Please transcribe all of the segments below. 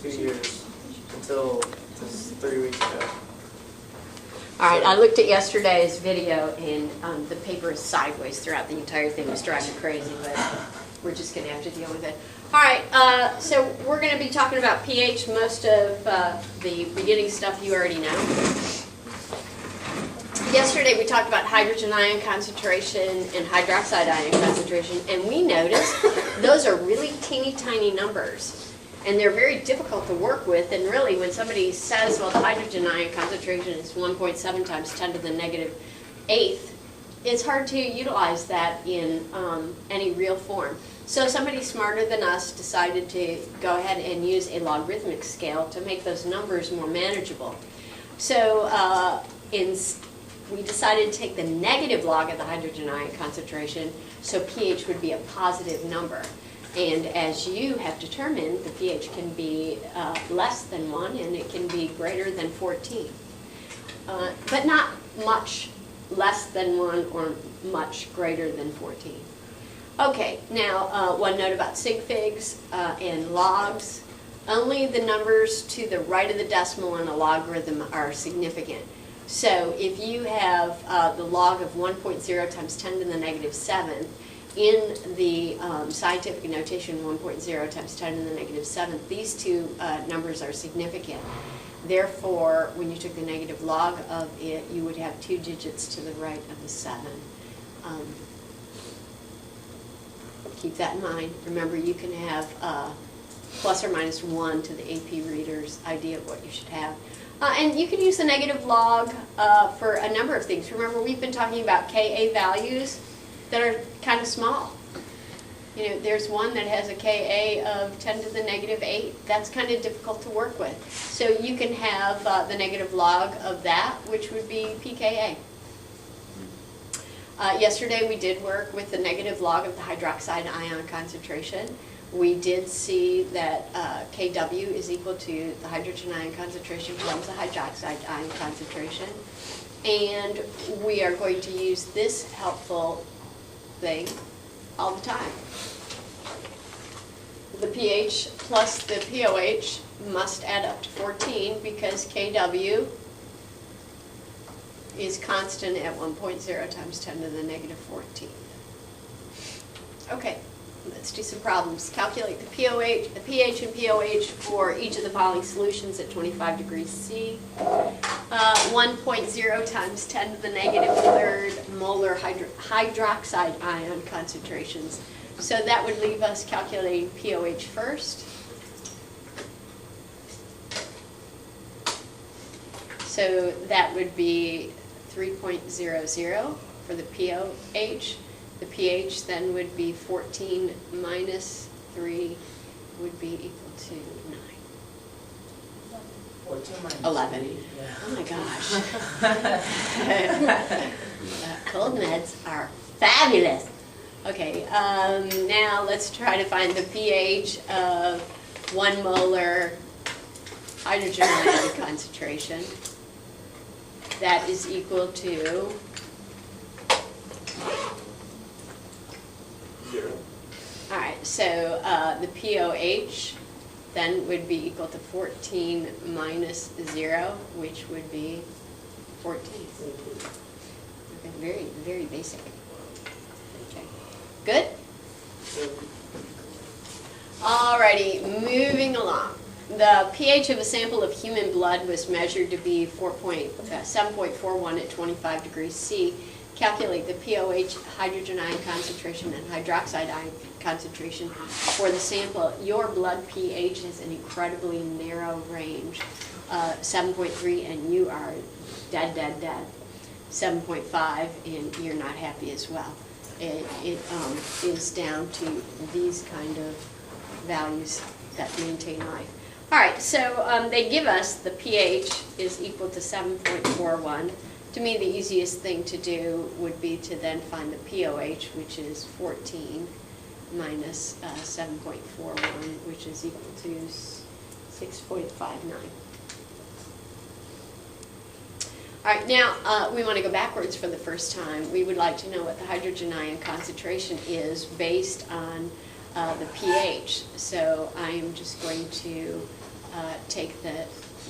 2 years until just 3 weeks ago. All right, I looked at yesterday's video, and the paper is sideways throughout the entire thing. It's driving me crazy, but we're just going to have to deal with it. All right, so we're going to be talking about pH. Most of the beginning stuff you already know. Yesterday we talked about hydrogen ion concentration and hydroxide ion concentration, and we noticed those are really teeny tiny numbers. And they're very difficult to work with, and really when somebody says, well, the hydrogen ion concentration is 1.7 times 10 to the negative 8th, it's hard to utilize that in any real form. So somebody smarter than us decided to go ahead and use a logarithmic scale to make those numbers more manageable. So we decided to take the negative log of the hydrogen ion concentration, so pH would be a positive number. And as you have determined, the pH can be less than 1 and it can be greater than 14. But not much less than 1 or much greater than 14. Okay, now one note about sig figs and logs. Only the numbers to the right of the decimal in a logarithm are significant. So if you have the log of 1.0 times 10 to the negative 7th, in the scientific notation 1.0 times 10 to the negative 7th, these two numbers are significant. Therefore, when you took the negative log of it, you would have 2 digits to the right of the 7. Keep that in mind. Remember, you can have plus or minus 1 to the AP reader's idea of what you should have. And you can use the negative log for a number of things. Remember, we've been talking about Ka values that are kind of small. You know, there's one that has a Ka of 10 to the negative 8. That's kind of difficult to work with. So you can have the negative log of that, which would be pKa. Yesterday we did work with the negative log of the hydroxide ion concentration. We did see that Kw is equal to the hydrogen ion concentration times the hydroxide ion concentration. And we are going to use this helpful thing all the time. The pH plus the pOH must add up to 14 because Kw is constant at 1.0 times 10 to the negative 14. Okay, let's do some problems. Calculate the pH and pOH for each of the following solutions at 25 degrees C. 1.0 times 10 to the negative 3rd molar hydroxide ion concentrations. So that would leave us calculating pOH first. So that would be 3.00 for the pOH. The pH then would be 14 minus 3 would be equal to 9. 11. Yeah. Oh my gosh. Cold meds are fabulous. Okay, now let's try to find the pH of 1 molar hydrogen ion concentration. That is equal to 0. All right, so the pOH then would be equal to 14 minus 0, which would be 14. Okay, very, very basic. Okay, good? All righty, moving along. The pH of a sample of human blood was measured to be 7.41 at 25 degrees C. Calculate the pOH, hydrogen ion concentration, and hydroxide ion concentration for the sample. Your blood pH is an incredibly narrow range, 7.3, and you are dead. 7.5, and you're not happy as well. It is down to these kind of values that maintain life. All right, so they give us the pH is equal to 7.41. To me, the easiest thing to do would be to then find the pOH, which is 14 minus 7.41, which is equal to 6.59. All right, now we want to go backwards for the first time. We would like to know what the hydrogen ion concentration is based on the pH. So I am just going to take the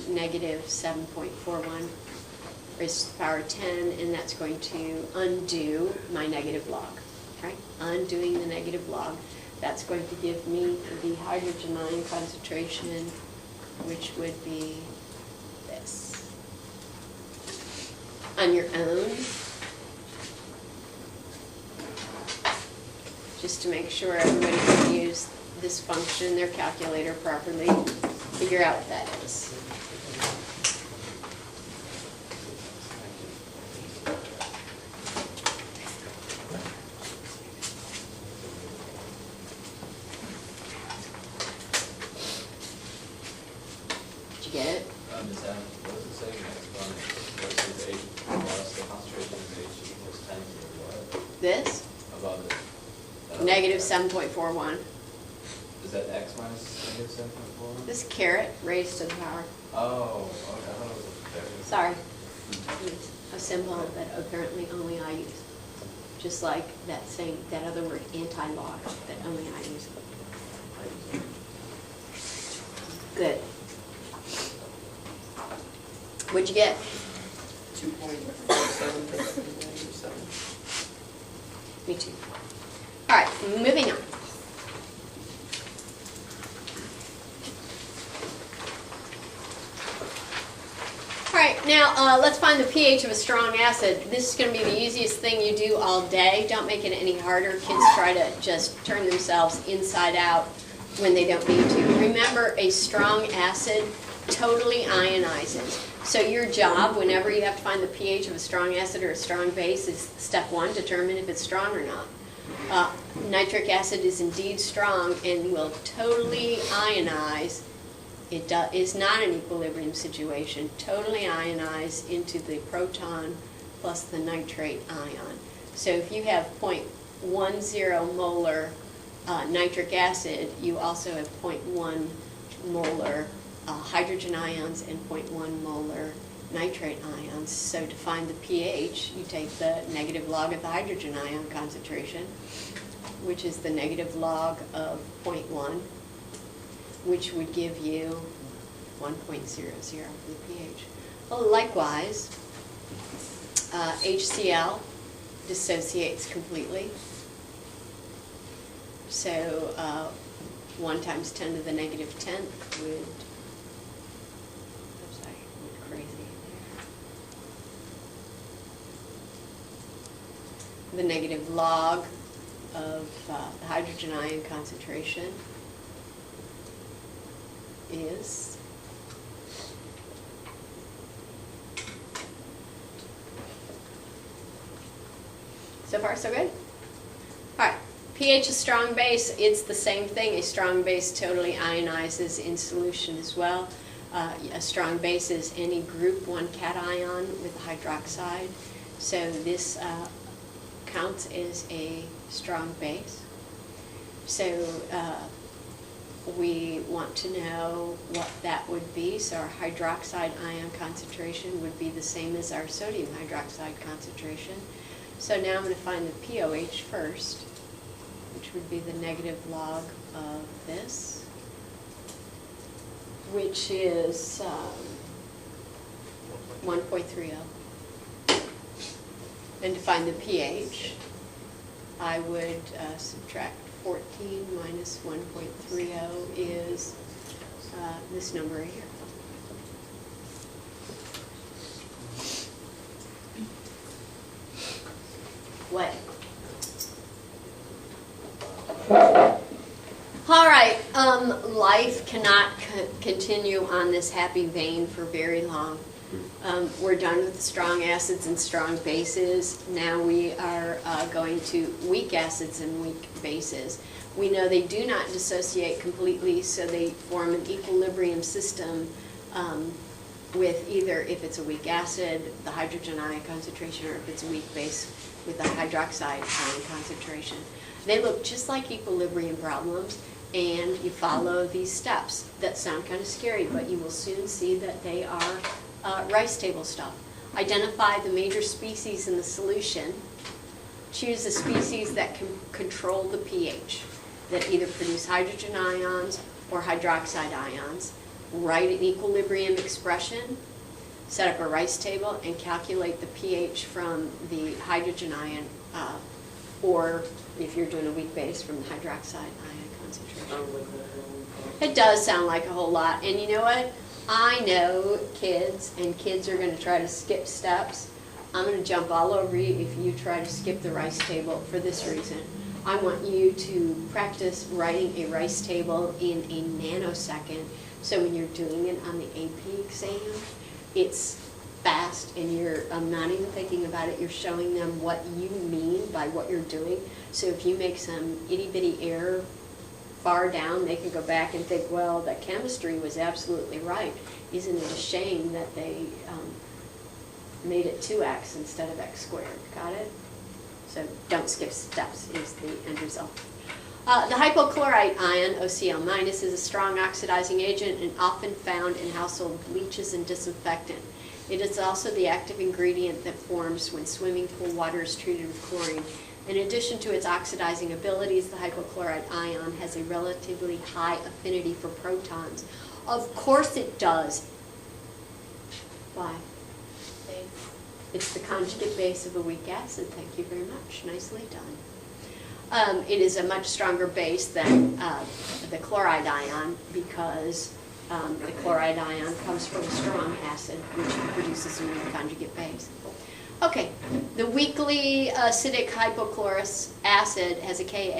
negative 7.41 raised to the power of 10, and that's going to undo my negative log, right? Undoing the negative log. That's going to give me the hydrogen ion concentration, which would be this. On your own, just to make sure everybody can use this function in their calculator properly, figure out what that is. Did you get it? What does it say next one? Versus H plus the concentration of H equals 10 to what? This? Above it. Negative 7.41. Is that X minus negative 7.4? This caret raised to the power. Oh, okay, I thought it was a very. Sorry. It's a symbol that apparently only I use. Just like that saying, that other word, anti-log, that only I use. Good. What'd you get? 2.47 negative 7. Me too. All right, moving on. All right, now let's find the pH of a strong acid. This is going to be the easiest thing you do all day. Don't make it any harder. Kids try to just turn themselves inside out when they don't need to. Remember, a strong acid totally ionizes. So your job, whenever you have to find the pH of a strong acid or a strong base, is step one, determine if it's strong or not. Nitric acid is indeed strong and will totally ionize. It is not an equilibrium situation. Totally ionize into the proton plus the nitrate ion. So if you have 0.10 molar nitric acid, you also have 0.1 molar hydrogen ions and 0.1 molar nitrate ions. So to find the pH, you take the negative log of the hydrogen ion concentration, which is the negative log of 0.1, which would give you 1.00 for the pH. Well, likewise, HCl dissociates completely. So 1 times 10 to the negative 10th would, oops, I went crazy there. The negative log of the hydrogen ion concentration is so far so good. All right, pH of strong base, it's the same thing. A strong base totally ionizes in solution as well. A strong base is any group 1 cation with hydroxide. So this counts as a strong base. So we want to know what that would be. So our hydroxide ion concentration would be the same as our sodium hydroxide concentration. So now I'm going to find the POH first, which would be the negative log of this, which is 1.30. And to find the pH, I would subtract 14 minus 1.30 is this number right here. What? All right, life cannot continue on this happy vein for very long. We're done with strong acids and strong bases. Now we are going to weak acids and weak bases. We know they do not dissociate completely, so they form an equilibrium system with either, if it's a weak acid, the hydrogen ion concentration, or if it's a weak base, with the hydroxide ion concentration. They look just like equilibrium problems, and you follow these steps that sound kind of scary, but you will soon see that they are rice table stuff. Identify the major species in the solution. Choose the species that can control the pH, that either produce hydrogen ions or hydroxide ions. write an equilibrium expression, set up a rice table, and calculate the pH from the hydrogen ion, or if you're doing a weak base, from the hydroxide ion concentration. Sounds like that. It does sound like a whole lot, and you know what? I know kids, and kids are going to try to skip steps. I'm going to jump all over you if you try to skip the rice table for this reason. I want you to practice writing a rice table in a nanosecond, so when you're doing it on the AP exam, it's fast and you're not even thinking about it. You're showing them what you mean by what you're doing. So if you make some itty-bitty error far down, they can go back and think, well, the chemistry was absolutely right. Isn't it a shame that they made it 2x instead of x squared? Got it? So don't skip steps is the end result. The hypochlorite ion, OCl-, is a strong oxidizing agent and often found in household bleaches and disinfectant. It is also the active ingredient that forms when swimming pool water is treated with chlorine. In addition to its oxidizing abilities, the hypochlorite ion has a relatively high affinity for protons. Of course it does. Why? It's the conjugate base of a weak acid. Thank you very much. Nicely done. It is a much stronger base than the chloride ion because the chloride ion comes from a strong acid, which produces another conjugate base. Okay, the weakly acidic hypochlorous acid has a Ka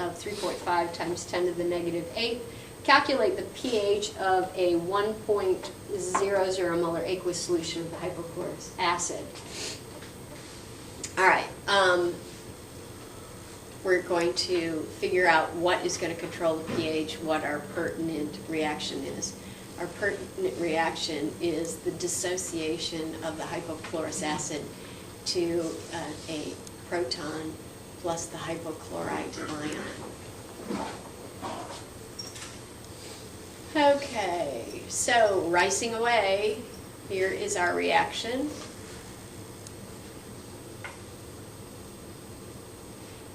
of 3.5 times 10 to the negative 8. Calculate the pH of a 1.00 molar aqueous solution of the hypochlorous acid. All right, we're going to figure out what is going to control the pH, what our pertinent reaction is. Our pertinent reaction is the dissociation of the hypochlorous acid to a proton plus the hypochlorite ion. Okay, so ricing away, here is our reaction.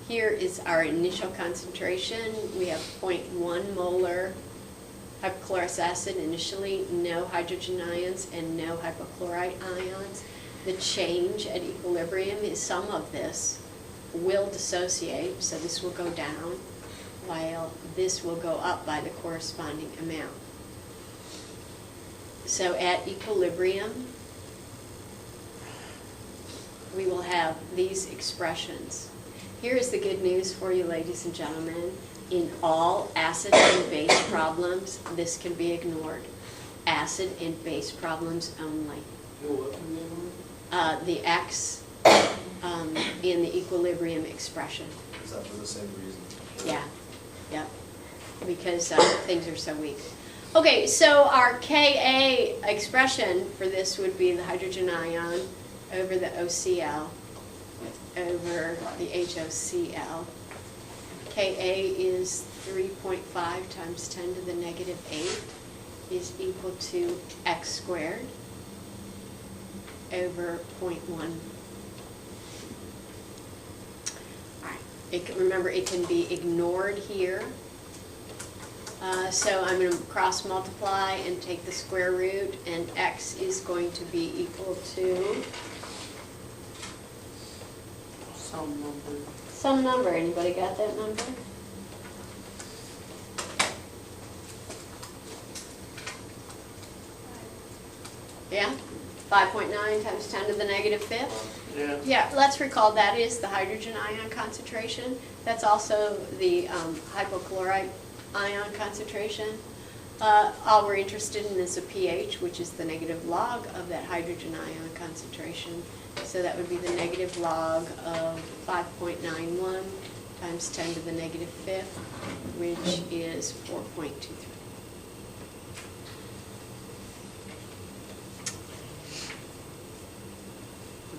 Here is our initial concentration. We have 0.1 molar hypochlorous acid initially, no hydrogen ions and no hypochlorite ions. The change at equilibrium is some of this will dissociate, so this will go down, while this will go up by the corresponding amount. So at equilibrium, we will have these expressions. Here is the good news for you, ladies and gentlemen. In all acid and base problems, this can be ignored. Acid and base problems only. The X in the equilibrium expression. Is that for the same reason? Yeah, yeah, because things are so weak. Okay, so our Ka expression for this would be the hydrogen ion over the OCl over the HOCl. Ka is 3.5 times 10 to the negative 8 is equal to x squared over 0.1. All right. Remember, it can be ignored here. So I'm going to cross multiply and take the square root, and x is going to be equal to Some number. some number. Anybody got that number? Yeah? 5.9 times 10 to the negative 5th? Yeah. Yeah, let's recall that is the hydrogen ion concentration. That's also the hypochlorite ion concentration. All we're interested in is a pH, which is the negative log of that hydrogen ion concentration. So that would be the negative log of 5.91 times 10 to the negative 5th, which is 4.23.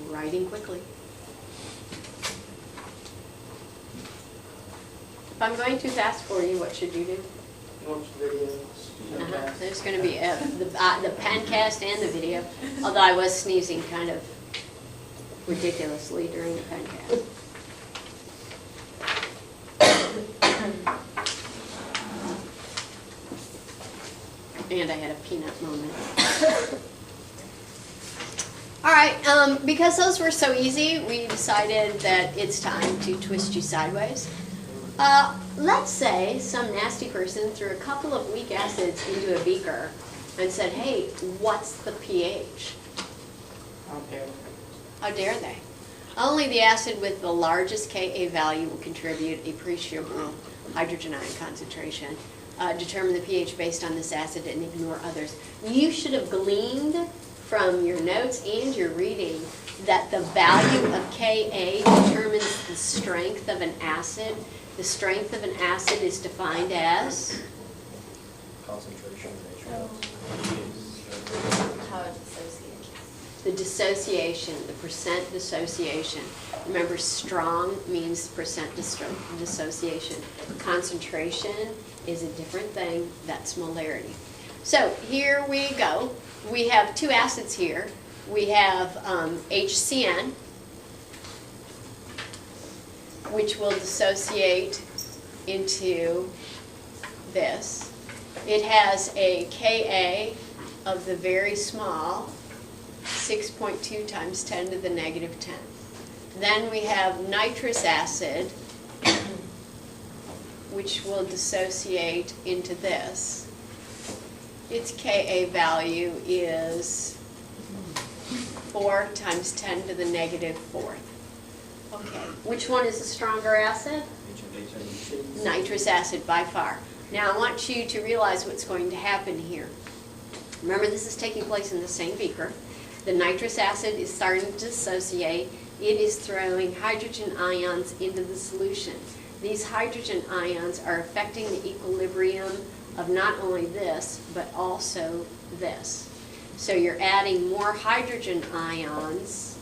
Writing quickly. If I'm going too fast for you, what should you do? Watch videos. There's going to be the pencast and the video, although I was sneezing kind of ridiculously during the pencast. And I had a peanut moment. All right, because those were so easy, we decided that it's time to twist you sideways. Let's say some nasty person threw a couple of weak acids into a beaker and said, hey, what's the pH? Okay. How dare they? Only the acid with the largest Ka value will contribute appreciable hydrogen ion concentration. Determine the pH based on this acid and ignore others. You should have gleaned from your notes and your reading that the value of Ka determines the strength of an acid. The strength of an acid is defined as? Concentration ratio. How it dissociates. The dissociation, the percent dissociation. Remember, strong means percent dissociation. Concentration is a different thing. That's molarity. So here we go. We have two acids here. We have HCN, which will dissociate into this. It has a Ka of the very small, 6.2 times 10 to the negative 10. Then we have nitrous acid, which will dissociate into this. Its Ka value is 4 times 10 to the negative 4th. Okay, which one is the stronger acid? Nitrous acid by far. Now I want you to realize what's going to happen here. Remember, this is taking place in the same beaker. The nitrous acid is starting to dissociate. It is throwing hydrogen ions into the solution. These hydrogen ions are affecting the equilibrium of not only this, but also this. So you're adding more hydrogen ions,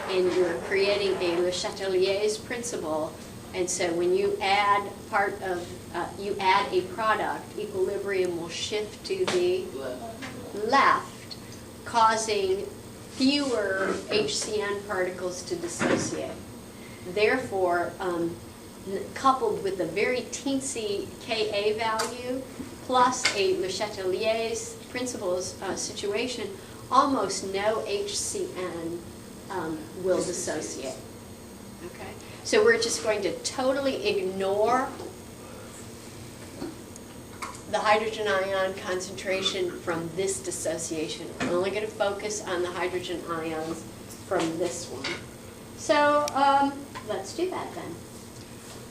and you're creating a Le Chatelier's principle. And so when you add you add a product, equilibrium will shift to the left, causing fewer HCN particles to dissociate. Therefore, coupled with a very teensy Ka value, plus a Le Chatelier's principles situation, almost no HCN will dissociate. Okay? So we're just going to totally ignore the hydrogen ion concentration from this dissociation. We're only going to focus on the hydrogen ions from this one. So let's do that then.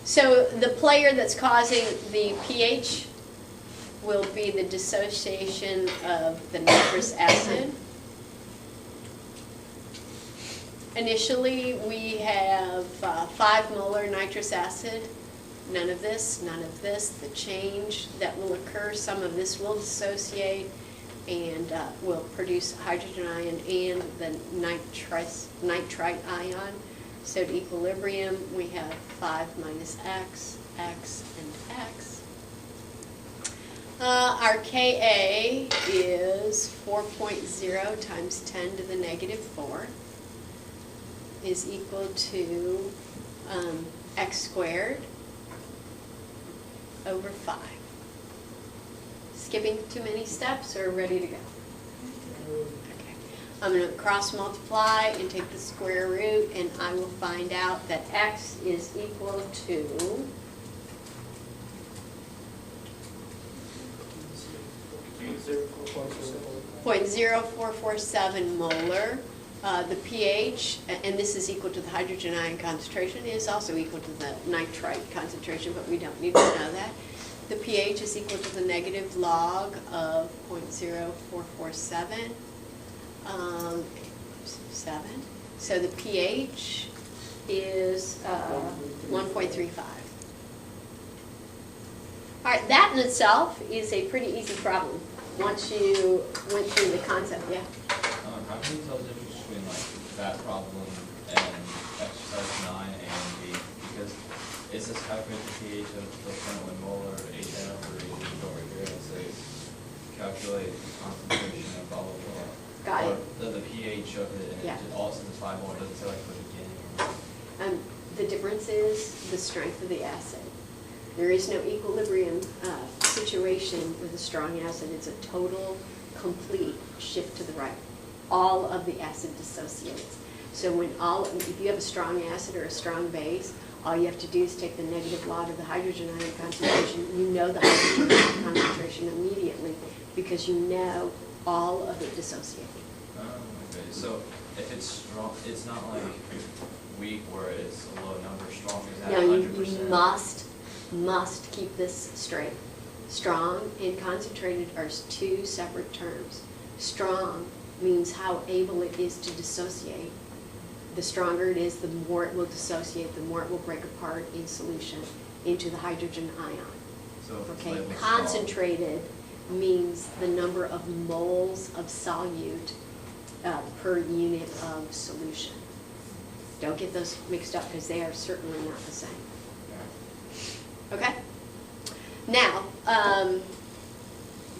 So the player that's causing the pH will be the dissociation of the nitrous acid. Initially, we have 5 molar nitrous acid. None of this, none of this. The change that will occur, some of this will dissociate and will produce hydrogen ion and the nitrite ion. So at equilibrium, we have 5 minus X, X, and X. Our Ka is 4.0 times 10 to the negative 4 is equal to X squared over 5. Skipping too many steps or ready to go? Okay. I'm going to cross multiply and take the square root, and I will find out that X is equal to 0.0447 molar. The pH, and this is equal to the hydrogen ion concentration, is also equal to the nitrite concentration, but we don't need to know that. The pH is equal to the negative log of 0.0447. 7. So the pH is 1.35. All right, that in itself is a pretty easy problem once you went through the concept, yeah? How can you tell the difference between like that problem and exercise 9 and B? Because it's just calculate the pH of the 0.1 molar HNO3 over here, and say calculate the concentration of blah blah blah. Got it. Or the pH of it, and Yeah. it also says 5 molar, doesn't say like the beginning. The difference is the strength of the acid. There is no equilibrium situation with a strong acid. It's a total, complete shift to the right. All of the acid dissociates. So if you have a strong acid or a strong base, all you have to do is take the negative log of the hydrogen ion concentration. You know the hydrogen ion concentration immediately because you know all of it dissociating. Oh, okay. So if it's strong, it's not like weak where it's a low number. Strong is at Now, 100%. you must keep this straight. Strong and concentrated are two separate terms. Strong means how able it is to dissociate. The stronger it is, the more it will dissociate, the more it will break apart in solution into the hydrogen ion. So if it's Okay, labeled strong- concentrated means the number of moles of solute per unit of solution. Don't get those mixed up because they are certainly not the same. Okay? Now,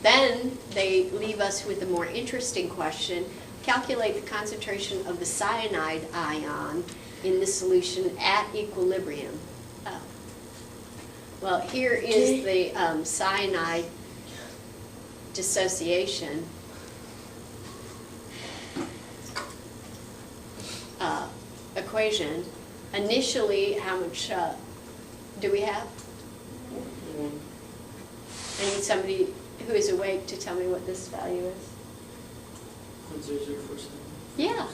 then they leave us with a more interesting question. Calculate the concentration of the cyanide ion in the solution at equilibrium. Oh. Well, here is the cyanide dissociation equation. Initially, how much do we have? I need somebody who is awake to tell me what this value is. 0.0047. Yeah.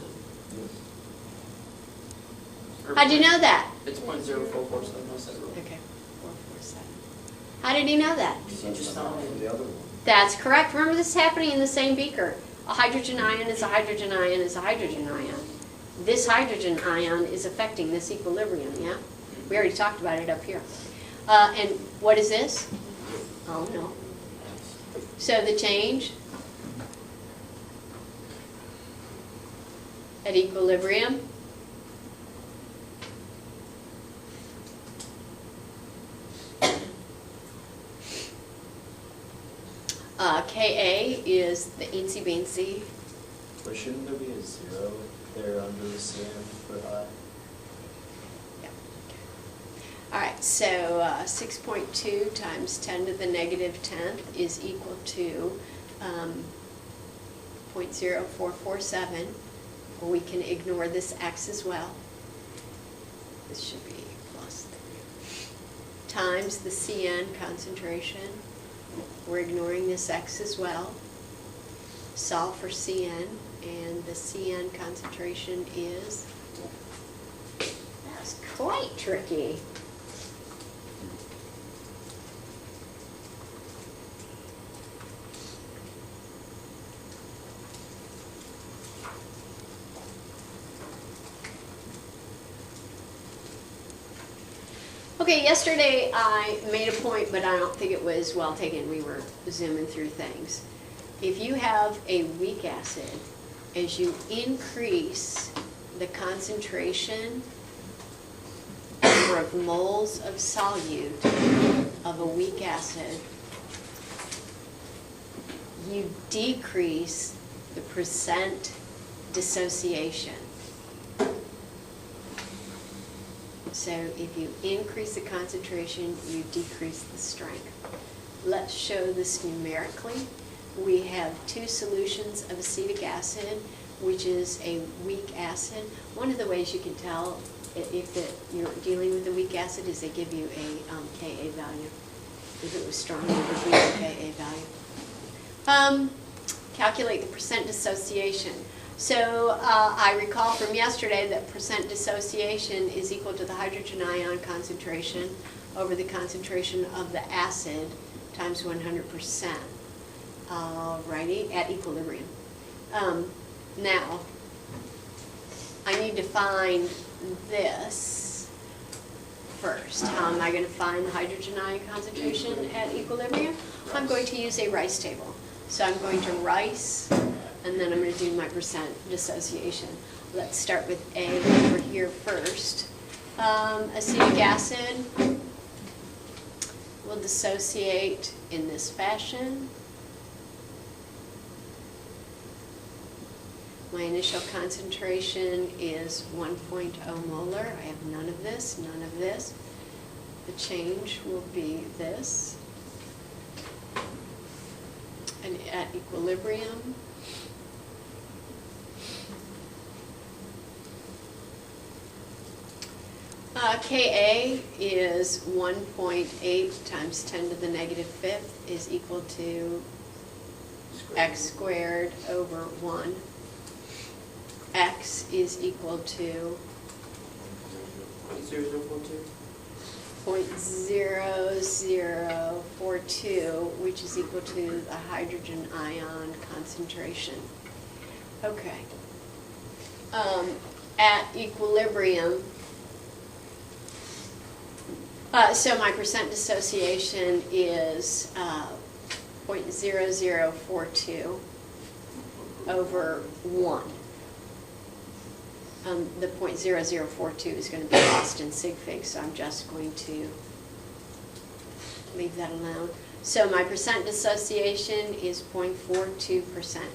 Or How'd you know that? It's 0.0447. No, says it. Okay, 447. How did he know that? You just found it. The other one. That's correct. Remember, this is happening in the same beaker. A hydrogen ion is a hydrogen ion is a hydrogen ion. This hydrogen ion is affecting this equilibrium, yeah? We already talked about it up here. And what is this? Oh, no. So the change at equilibrium Ka is the eensy beensy. But shouldn't there be a zero there under the CM for high? All right, so 6.2 times 10 to the negative 10th is equal to 0.0447. We can ignore this x as well. This should be plus 3. Times the CN concentration. We're ignoring this x as well. Solve for CN, and the CN concentration is, that's quite tricky. Okay, yesterday I made a point, but I don't think it was well taken. We were zooming through things. If you have a weak acid, as you increase the concentration number of moles of solute of a weak acid, you decrease the percent dissociation. So if you increase the concentration, you decrease the strength. Let's show this numerically. We have 2 solutions of acetic acid, which is a weak acid. One of the ways you can tell if you're dealing with a weak acid is they give you a Ka value. If it was strong, it would be a Ka value. Calculate the percent dissociation. So I recall from yesterday that percent dissociation is equal to the hydrogen ion concentration over the concentration of the acid times 100%. Alrighty, at equilibrium. Now, I need to find this first. How am I going to find the hydrogen ion concentration at equilibrium? I'm going to use a Rice table. So I'm going to Rice, and then I'm going to do my percent dissociation. Let's start with A over here first. Acetic acid will dissociate in this fashion. My initial concentration is 1.0 molar. I have none of this, none of this. the change will be this. And at equilibrium, Ka is 1.8 times 10 to the negative fifth is equal to x squared over 1. X is equal to 0.0042. 0.0042, which is equal to the hydrogen ion concentration. Okay. At equilibrium, so my percent dissociation is 0.0042 over 1. The 0.0042 is going to be lost in sig fig, so I'm just going to leave that alone. So my percent dissociation is 0.42%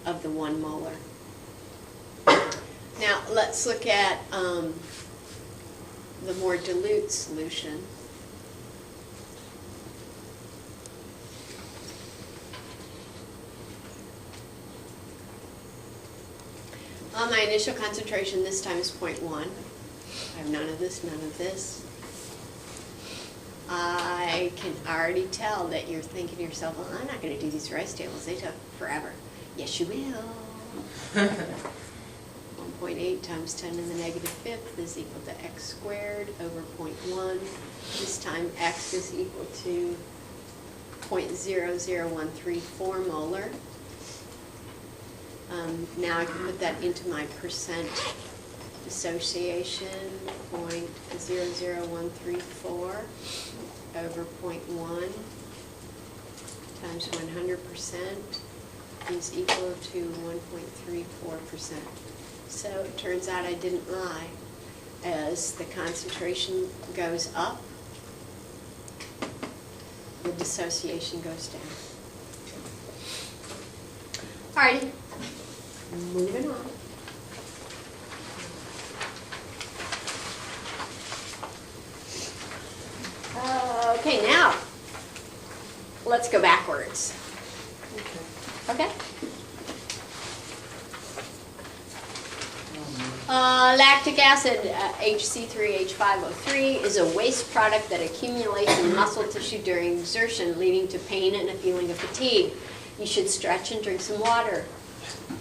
of the 1 molar. Now let's look at the more dilute solution. My initial concentration this time is 0.1. I have none of this, none of this. I can already tell that you're thinking to yourself, well, I'm not going to do these rice tables. They took forever. Yes, you will. 1.8 times 10 to the negative fifth is equal to x squared over 0.1. This time x is equal to 0.00134 molar. Now I can put that into my percent dissociation, 0.00134 over 0.1 times 100% is equal to 1.34%. So it turns out I didn't lie. As the concentration goes up, the dissociation goes down. All right. Moving on. Okay, now let's go backwards. Okay? Lactic acid, HC3H5O3, is a waste product that accumulates in muscle tissue during exertion, leading to pain and a feeling of fatigue. You should stretch and drink some water.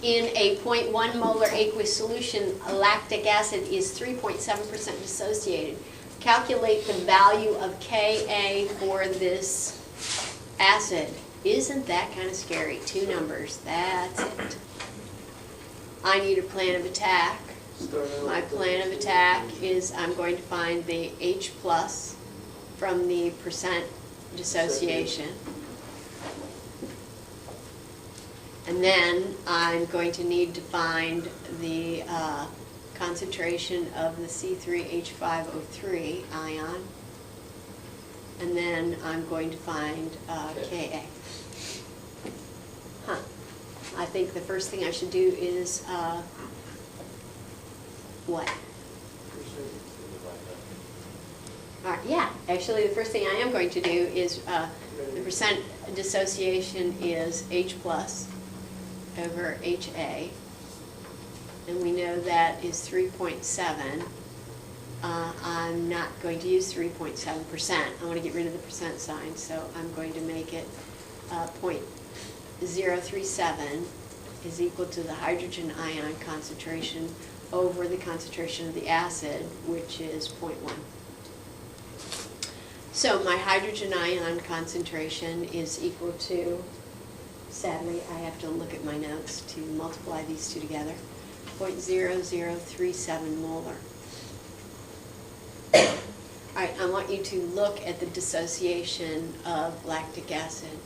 In a 0.1 molar aqueous solution, lactic acid is 3.7% dissociated. Calculate the value of Ka for this acid. Isn't that kind of scary? 2 numbers, that's it. I need a plan of attack. My plan of attack is I'm going to find the H plus from the percent dissociation. And then I'm going to need to find the concentration of the C3H5O3 ion. And then I'm going to find Ka. I think the first thing I should do is what? All right, yeah, actually the first thing I am going to do is the percent dissociation is H plus over HA, and we know that is 3.7. I'm not going to use 3.7%. I want to get rid of the percent sign, so I'm going to make it 0.037 is equal to the hydrogen ion concentration over the concentration of the acid, which is 0.1. So my hydrogen ion concentration is equal to, sadly, I have to look at my notes to multiply these two together, 0.0037 molar. All right, I want you to look at the dissociation of lactic acid.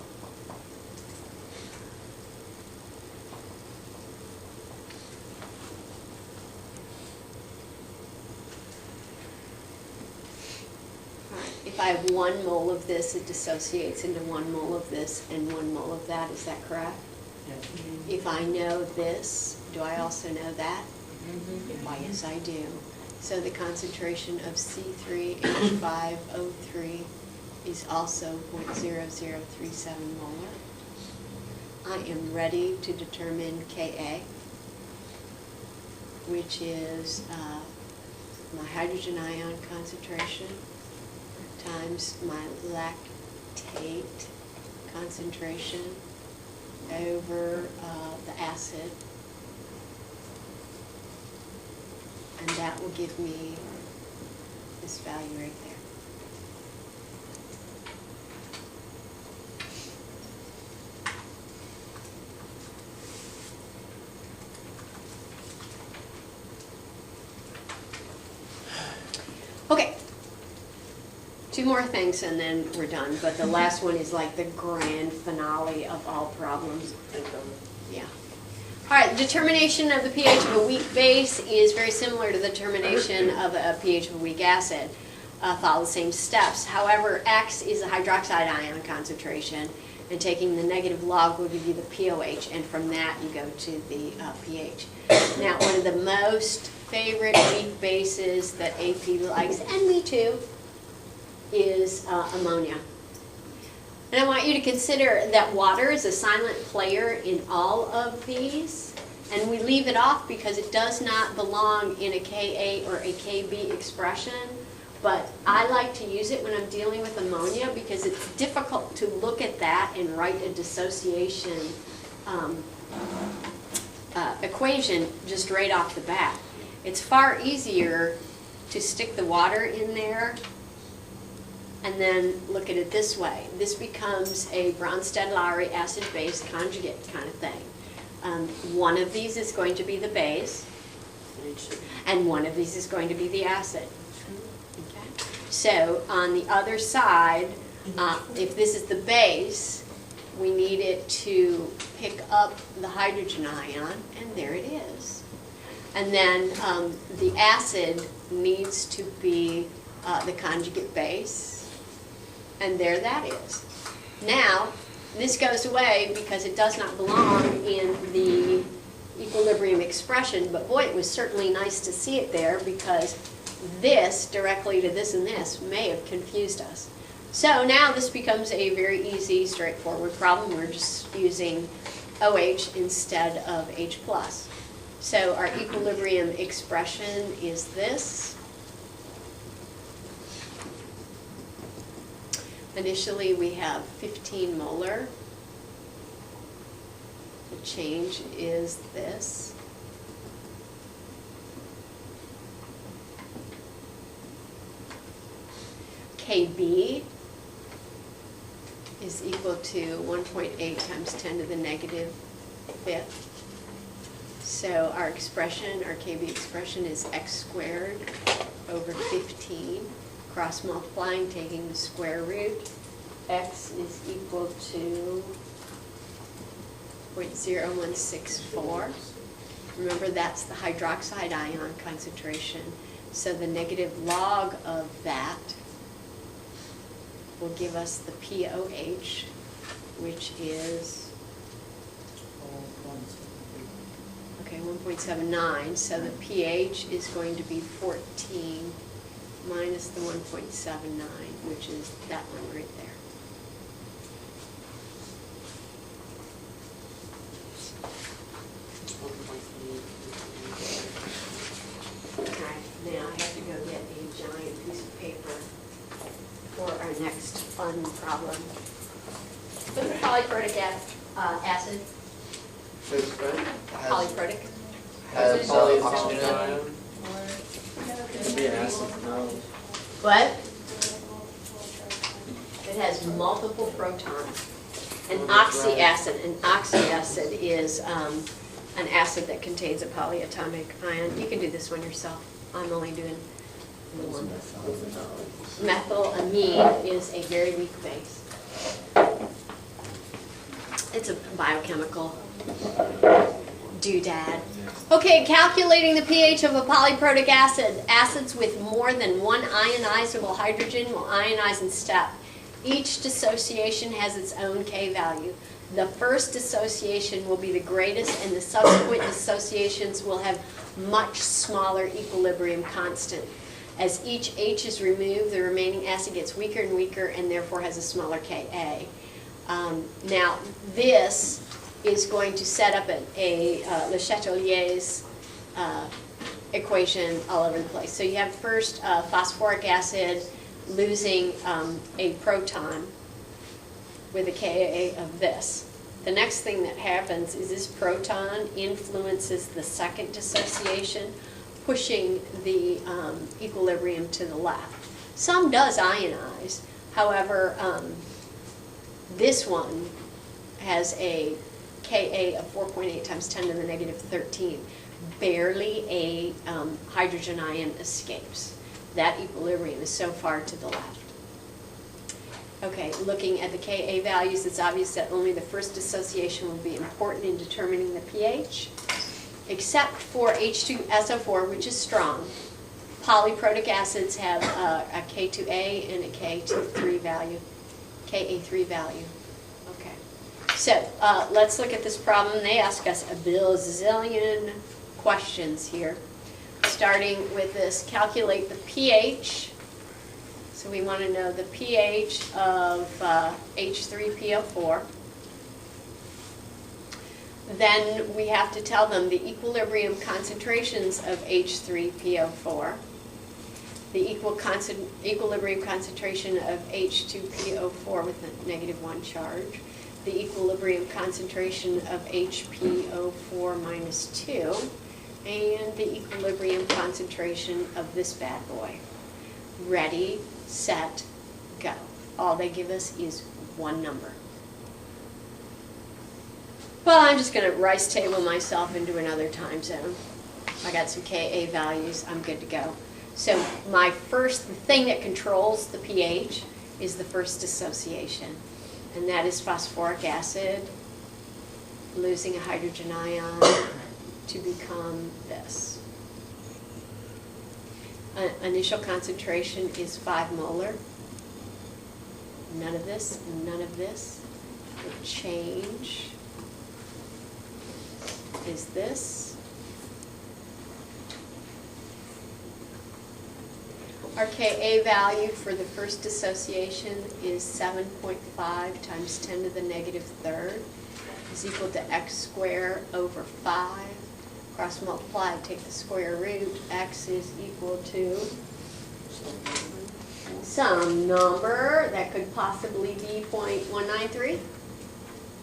If I have 1 mole of this, it dissociates into 1 mole of this and 1 mole of that. Is that correct? Yes. If I know this, do I also know that? Why, yes, I do. So the concentration of C3H5O3 is also 0.0037 molar. I am ready to determine Ka, which is my hydrogen ion concentration times my lactate concentration over the acid. And that will give me this value right there. Okay. Two more things and then we're done, but the last one is like the grand finale of all problems. Yeah. All right, determination of the pH of a weak base is very similar to the determination of a pH of a weak acid. Follow the same steps. However, X is a hydroxide ion concentration, and taking the negative log will give you the pOH, and from that you go to the pH. Now, one of the most favorite weak bases that AP likes, and me too, is ammonia. And I want you to consider that water is a silent player in all of these, and we leave it off because it does not belong in a Ka or a Kb expression, but I like to use it when I'm dealing with ammonia because it's difficult to look at that and write a dissociation equation just right off the bat. It's far easier to stick the water in there and then look at it this way. This becomes a Bronsted-Lowry acid-base conjugate kind of thing. One of these is going to be the base, and one of these is going to be the acid. Okay? So on the other side, if this is the base, we need it to pick up the hydrogen ion, and there it is. And then the acid needs to be the conjugate base, and there that is. Now, this goes away because it does not belong in the equilibrium expression, but boy, it was certainly nice to see it there because this directly to this and this may have confused us. So now this becomes a very easy, straightforward problem. We're just using OH instead of H+. So our equilibrium expression is this. Initially, we have 15 molar. The change is this. Kb is equal to 1.8 times 10 to the negative fifth. So our expression, our Kb expression is x squared over 15. Cross multiplying, taking the square root, x is equal to 0.0164. Remember, that's the hydroxide ion concentration. So the negative log of that will give us the pOH, which is, okay, 1.79. So the pH is going to be 14 minus the 1.79, which is that one right there. Okay, now I have to go get a giant piece of paper for our next fun problem. What's the polyprotic acid? Polyprotic. Has oxygen ion. Maybe acid, no. What? It has multiple protons. An oxyacid. An oxyacid is an acid that contains a polyatomic ion. You can do this one yourself. I'm only doing the one. Methylamine is a very weak base. It's a biochemical doodad. Okay, calculating the pH of a polyprotic acid. Acids with more than one ionizable hydrogen will ionize in step. Each dissociation has its own K value. The first dissociation will be the greatest, and the subsequent dissociations will have much smaller equilibrium constant. As each H is removed, the remaining acid gets weaker and weaker, and therefore has a smaller Ka. Now, this is going to set up Le Chatelier's equation all over the place. So you have first phosphoric acid losing a proton with a Ka of this. The next thing that happens is this proton influences the second dissociation, pushing the equilibrium to the left. Some does ionize. However, this one has a Ka of 4.8 times 10 to the negative 13. Barely a hydrogen ion escapes. That equilibrium is so far to the left. Okay, looking at the Ka values, it's obvious that only the first dissociation will be important in determining the pH, except for H2SO4, which is strong. Polyprotic acids have a K2A and a K3 value, Ka3 value. Okay, so let's look at this problem. They ask us a bazillion questions here, starting with this: calculate the pH. So we want to know the pH of H3PO4. Then we have to tell them the equilibrium concentrations of H3PO4, the equilibrium concentration of H2PO4 with a -1 charge, the equilibrium concentration of HPO4 minus 2, and the equilibrium concentration of this bad boy. Ready, set, go. All they give us is one number. Well, I'm just going to rice table myself into another time zone. I got some Ka values, I'm good to go. So my first thing that controls the pH is the first dissociation, and that is phosphoric acid losing a hydrogen ion to become this. Initial concentration is 5 molar. None of this, none of this. The change is this. Our Ka value for the first dissociation is 7.5 times 10 to the negative third is equal to x squared over 5. Cross multiply, take the square root. X is equal to some number that could possibly be 0.193.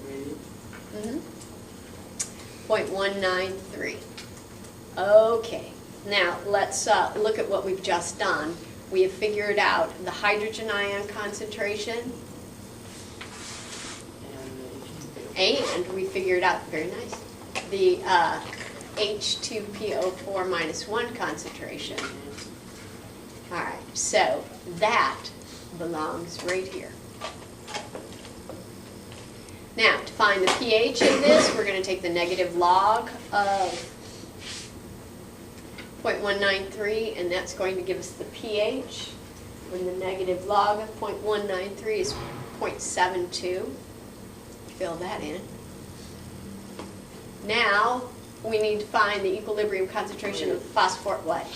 Maybe. 0.193. Okay, now let's look at what we've just done. We have figured out the hydrogen ion concentration, and we figured out, very nice, the H2PO4 minus 1 concentration. All right, so that belongs right here. Now, to find the pH of this, we're going to take the negative log of 0.193, and that's going to give us the pH. When the negative log of 0.193 is 0.72. Fill that in. Now, we need to find the equilibrium concentration of phosphoric what?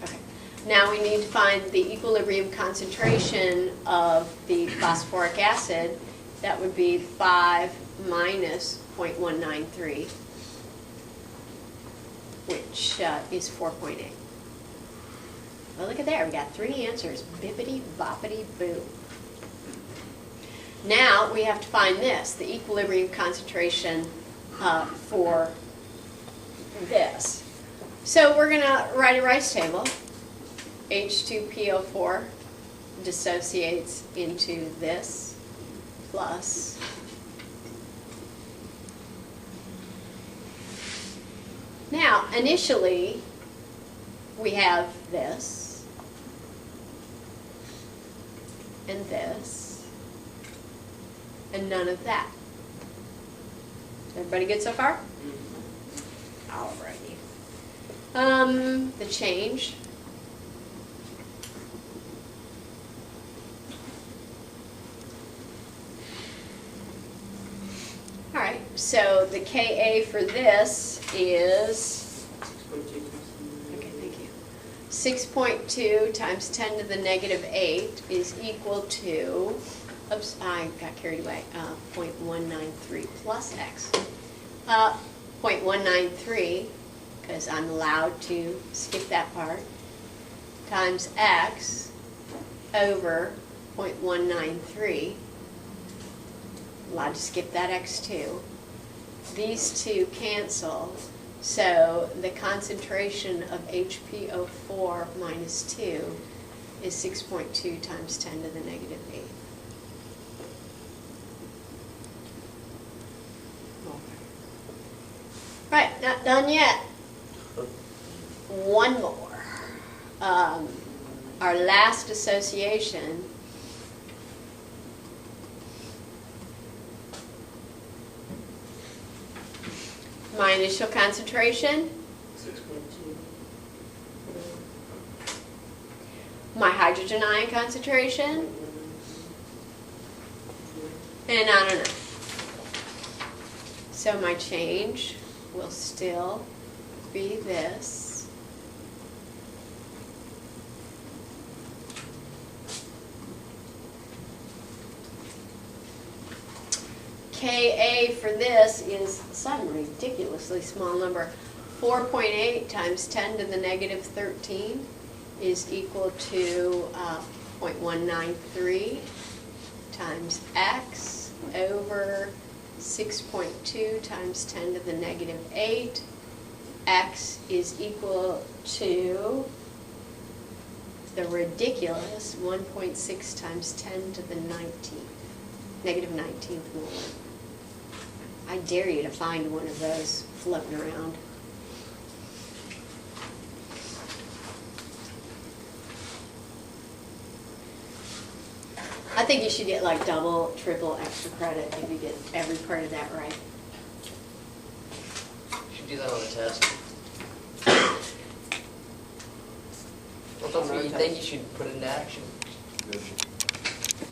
Okay. Now we need to find the equilibrium concentration of the phosphoric acid. That would be 5 minus 0.193, which is 4.8. Well, look at there. We got 3 answers. Bippity boppity boo. Now we have to find this, the equilibrium concentration for this. So we're going to write a rice table. H2PO4 dissociates into this plus now initially we have this and this and none of that. Everybody good so far? Alrighty. The change. So the Ka for this is, 6.2. okay, thank you. 6.2 times 10 to the negative 8 is equal to, oops, I got carried away, 0.193 plus x. 0.193, because I'm allowed to skip that part, times x over 0.193. Allowed to skip that x too. These two cancel, so the concentration of HPO4 minus 2 is 6.2 times 10 to the negative 8. Right, not done yet. One more. Our last association my initial concentration, 6.2. my hydrogen ion concentration, and I don't know. So my change will still be this. Ka for this is some ridiculously small number. 4.8 times 10 to the negative 13 is equal to 0.193 times x over 6.2 times 10 to the negative 8. X is equal to the ridiculous 1.6 times 10 to the 19th, negative 19th molar. I dare you to find one of those floating around. I think you should get like double, triple extra credit if you get every part of that right. You should do that on a test. What's something you think you should put into action? Good.